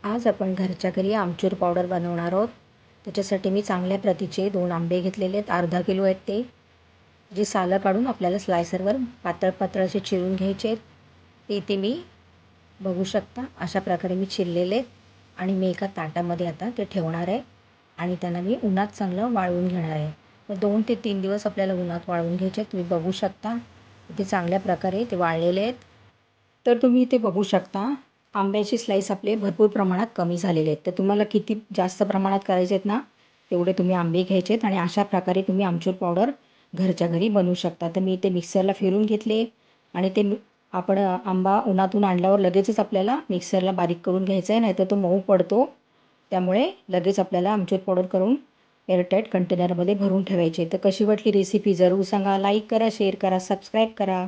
आज आपण घरच्या घरी आमचूर पावडर बनवणार आहोत. त्याच्यासाठी मी चांगल्या प्रतीचे 2 आंबे घेतलेले आहेत. अर्धा किलो आहेत ते. जी सालं काढून आपल्याला स्लायसरवर पातळ पातळ असे चिरून घ्यायचे आहेत. ते इथे मी बघू शकता अशा प्रकारे मी चिरलेले आहेत आणि मी एका ताटामध्ये आता ते ठेवणार आहे आणि त्यांना मी उन्हात चांगलं वाळवून घेणार आहे. 2 ते 3 दिवस आपल्याला उन्हात वाळवून घ्यायचे आहेत. तुम्ही बघू शकता इथे चांगल्या प्रकारे ते वाळलेले आहेत. तर तुम्ही इथे बघू शकता आंब्याचे स्लाईस आपले भरपूर प्रमाणात कमी झालेले आहेत. तर तुम्हाला किती जास्त प्रमाणात करायचे आहेत ना, तेवढे तुम्ही आंबे घ्यायचे आहेत आणि अशा प्रकारे तुम्ही आमचूर पावडर घरच्या घरी बनवू शकता. तर मी ते मिक्सरला फिरून घेतले आणि ते आपण आंबा उन्हातून आणल्यावर लगेचच आपल्याला मिक्सरला बारीक करून घ्यायचं आहे, नाहीतर तो मऊ पडतो. त्यामुळे लगेच आपल्याला आमचूर पावडर करून एअरटाईट कंटेनरमध्ये भरून ठेवायचे. तर कशी वाटली रेसिपी जरूर सांगा. लाईक करा, शेअर करा, सबस्क्राईब करा.